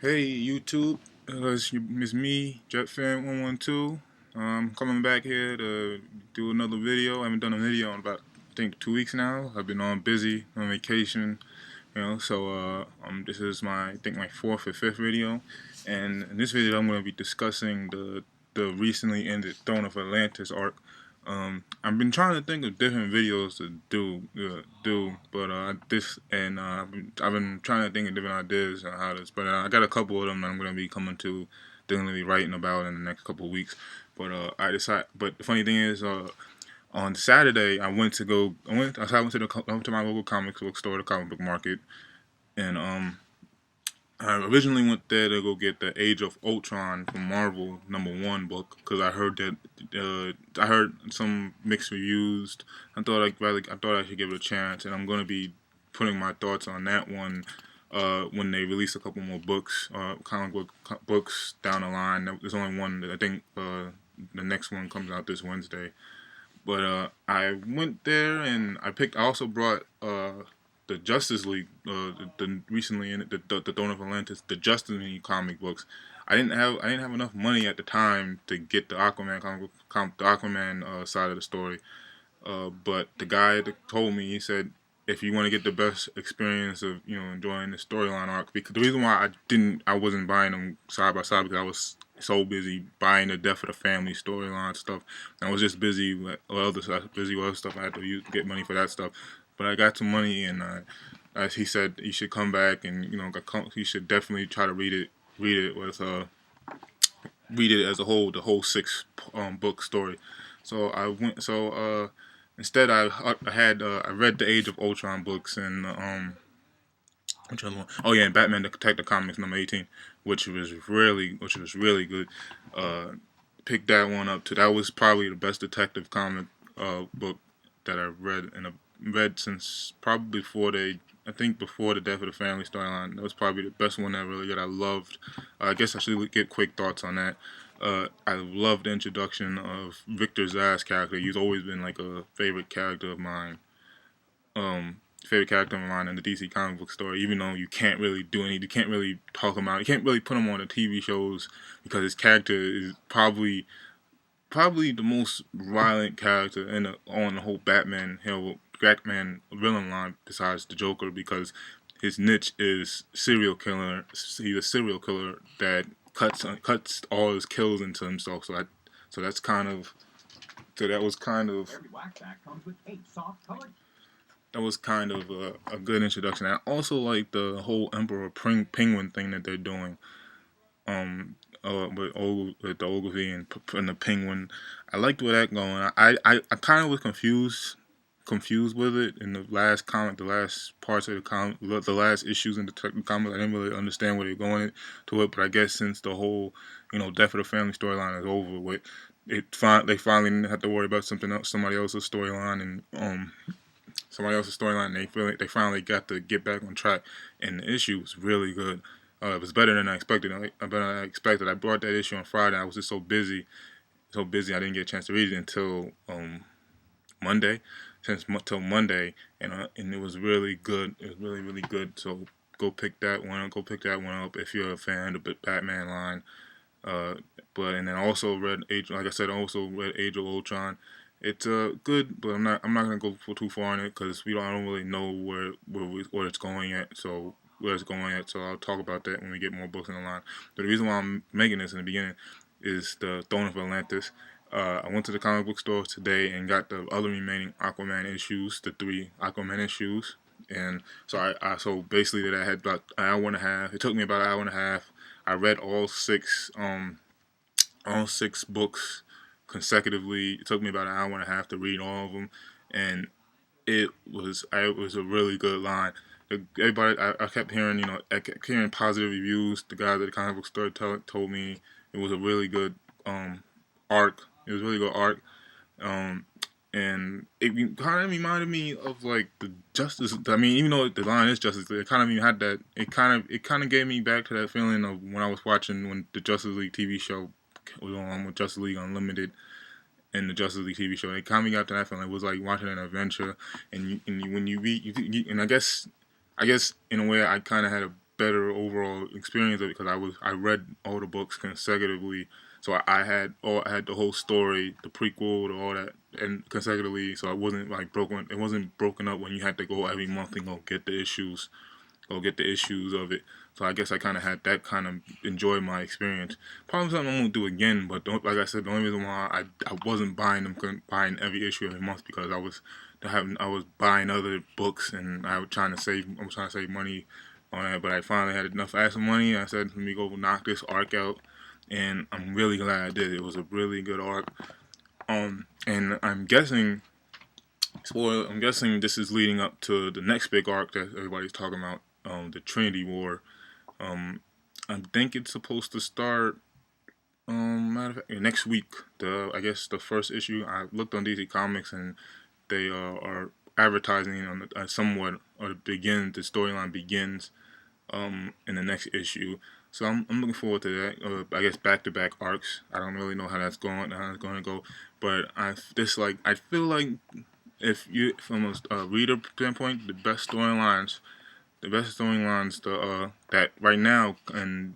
Hey YouTube, it's me, JetFan112. Coming back here to do another video. I haven't done a video in about I think 2 weeks now. I've been on busy on vacation, this is my fourth or fifth video, and in this video I'm going to be discussing the recently ended Throne of Atlantis arc. I've been trying to think of different videos to do, but I've been trying to think of different ideas on how this. But I got a couple of them that I'm gonna be going to be writing about in the next couple of weeks. I decided. But the funny thing is, on Saturday I went to my local comic book store, the comic book market, and I originally went there to go get the Age of Ultron from Marvel #1 book because I heard some mixed reviews. I thought I should give it a chance, and I'm gonna be putting my thoughts on that one when they release a couple more books, comic book books down the line. There's only one that I think the next one comes out this Wednesday. But I went there and I also brought the Justice League, the recently in the Throne of Atlantis, the Justice League comic books. I didn't have enough money at the time to get the Aquaman the Aquaman side of the story. But the guy that told me, he said, if you want to get the best experience of enjoying the storyline arc, because the reason why I wasn't buying them side by side because I was so busy buying the Death of the Family storyline stuff. I was just busy with other stuff. I had to get money for that stuff. But I got some money, and as he said, he should come back and he should definitely try to read it as a whole, the whole six book story. So I went. Instead, I read the Age of Ultron books and which other one? Oh yeah, and Batman the Detective Comics #18, which was really good. Uh, Picked that one up too. That was probably the best detective comic book that I read since probably before the Death of the Family storyline. That was probably the best one that I loved. I guess I should get quick thoughts on that. I love the introduction of Victor Zsasz character. He's always been like a favorite character of mine in the DC comic book story. Even though you can't really you can't really talk him out, you can't really put him on the TV shows because his character is probably the most violent character on the whole Batman villain line besides the Joker, because his niche is serial killer. He's a serial killer that cuts all his kills into himself. So that's kind of so that was kind of a good introduction. I also like the whole Emperor Penguin thing that they're doing. With the Ogilvy and the Penguin. I liked where that going. I kind of was confused with it in the last comic, the last parts of the comic, the last issues in the comic. I didn't really understand where they're going to it, but I guess since the whole Death of the Family storyline is over with, they finally didn't have to worry about somebody else's storyline, they finally got to get back on track, and the issue was really good. It was better than I expected. I brought that issue on Friday. I was just so busy I didn't get a chance to read it until Monday. Till Monday, and it was really good. It was really good. So go pick that one. Go pick that one up if you're a fan of the Batman line. And then also read like I said, also read Age of Ultron. It's good, but I'm not gonna go too far in it because I don't really know where it's going at. So I'll talk about that when we get more books in the line. But the reason why I'm making this in the beginning is the Throne of Atlantis. I went to the comic book store today and got the other remaining Aquaman issues, the 3 Aquaman issues. And so basically that I had about an hour and a half. It took me about an hour and a half. I read all six books consecutively. It took me about an hour and a half to read all of them, and it was a really good line. Everybody, I kept hearing, I kept hearing positive reviews. The guys at the comic book store told me it was a really good arc. It was a really good arc, and it kind of reminded me of like the Justice. I mean, even though the line is Justice League, it kind of even had that. It kind of gave me back to that feeling of when I was watching when the Justice League TV show was on with Justice League Unlimited and the Justice League TV show. It kind of got to that feeling. It was like watching an adventure, and when you read, and I guess in a way I kind of had a better overall experience of it because I read all the books consecutively, so I had the whole story, the prequel, all that, and consecutively. So I wasn't like broken. It wasn't broken up when you had to go every month and go get the issues of it. So I guess I kind of had that kind of enjoy my experience. Probably something I won't do again, but like I said, the only reason why I wasn't buying every issue every month because I was buying other books and I was trying to save money on that. But I finally had enough extra money. I said, let me go knock this arc out, and I'm really glad I did. It was a really good arc. And I'm guessing. Spoiler, I'm guessing this is leading up to the next big arc that everybody's talking about, the Trinity War. Um, I think it's supposed to start matter of fact, next week. I guess the first issue. I looked on DC Comics and they are advertising on somewhat or the storyline begins in the next issue. So I'm looking forward to that. I guess back to back arcs. I don't really know how it's going to go, but I feel like if you from a reader standpoint, the best storylines that right now and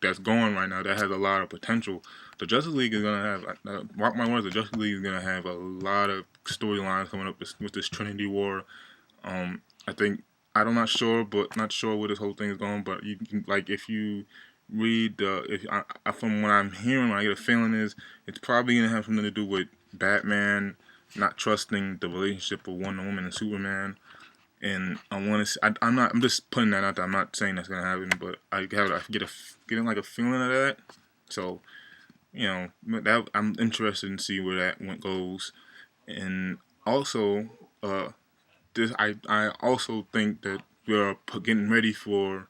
that's going right now that has a lot of potential. The Justice League is gonna have mark my words. The Justice League is gonna have a lot of storylines coming up with this Trinity War. I think I'm not sure, but not sure where this whole thing is going. But you can, like if you read from what I'm hearing, what I get a feeling is it's probably gonna have something to do with Batman not trusting the relationship of Wonder Woman and Superman. And I want to. I'm not. I'm just putting that out there. I'm not saying that's gonna happen, but getting like a feeling of that. So that I'm interested in see where that one goes. And also, I also think that we're getting ready for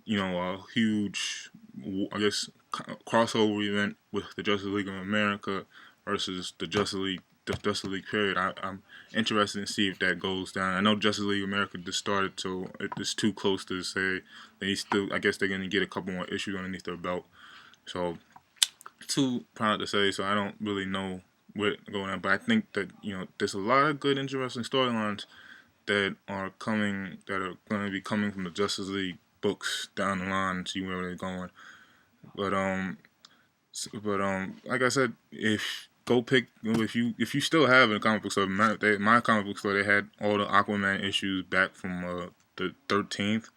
a huge, I guess, crossover event with the Justice League of America versus the Justice League period. I'm interested in see if that goes down. I know Justice League of America just started, so it's too close to say. I guess they're gonna get a couple more issues underneath their belt. So too proud to say. So I don't really know what's going on, but I think that there's a lot of good, interesting storylines that are going to be coming from the Justice League books down the line. See where they're going. But like I said, if go pick if you still have a comic book store, my comic book store, they had all the Aquaman issues back from the 13th,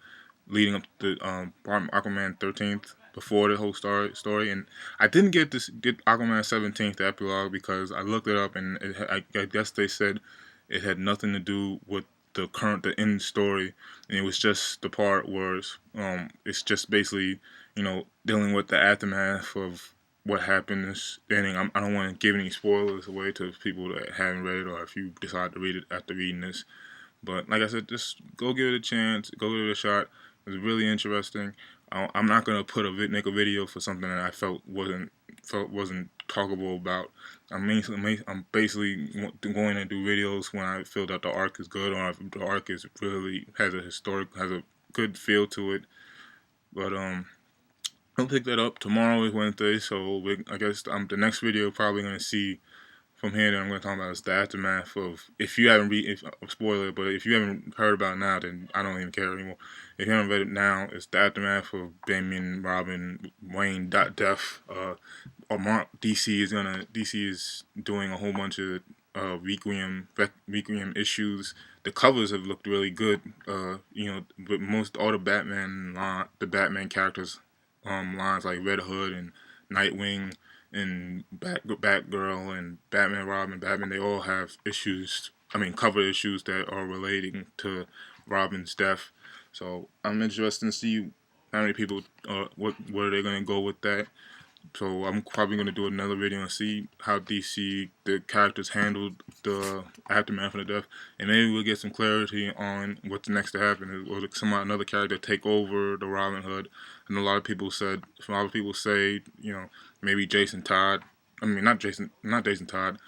leading up to Aquaman 13th before the whole story, and I didn't get Aquaman 17th epilogue because I looked it up and I guess they said it had nothing to do with the end story, and it was just the part where it's just basically dealing with the aftermath of what happened this ending. I don't want to give any spoilers away to people that haven't read it or if you decide to read it after reading this. But like I said, just go give it a chance, go give it a shot. It was really interesting. I'm not gonna make a video for something that I felt wasn't talkable about. I'm basically going to do videos when I feel that the arc is good or if the arc is really has a good feel to it. But I'll pick that up. Tomorrow is Wednesday, so I guess the next video probably gonna see from here that I'm going to talk about is the aftermath of, if you haven't spoiler, but if you haven't heard about it now, then I don't even care anymore. If you haven't read it now, it's the aftermath of Batman, Robin, Wayne, death. DC is doing a whole bunch of Requiem issues. The covers have looked really good. But most all the Batman characters lines like Red Hood and Nightwing and Batgirl and Batman, Robin, Batman, they all have issues. I mean, cover issues that are relating to Robin's death. So I'm interested to see how many people, where they're gonna go with that. So I'm probably gonna do another video and see how the characters handled the aftermath of the death, and maybe we'll get some clarity on what's next to happen. Will another character take over the Robin Hood? And a lot of people say, maybe Jason Todd. I mean, not Jason Todd.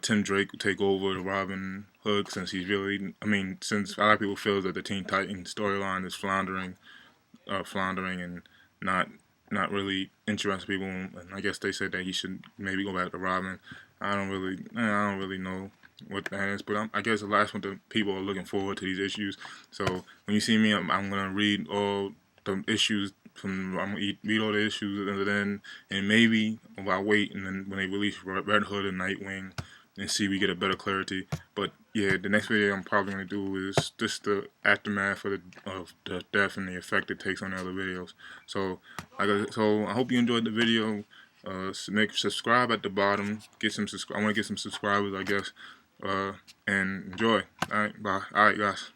Tim Drake will take over the Robin Hood since since a lot of people feel that the Teen Titans storyline is floundering and not really interesting people. And I guess they said that he should maybe go back to Robin. I don't really know what that is, but I guess the last one that people are looking forward to these issues. So when you see me, I'm gonna read all the issues from. I'm gonna read all the issues and then maybe I'll wait and then when they release Red Hood and Nightwing and see we get a better clarity. But yeah, the next video I'm probably gonna do is just the aftermath of the death and the effect it takes on the other videos. So I hope you enjoyed the video. Subscribe at the bottom. I want to get some subscribers, I guess. And enjoy. All right, bye. All right, guys.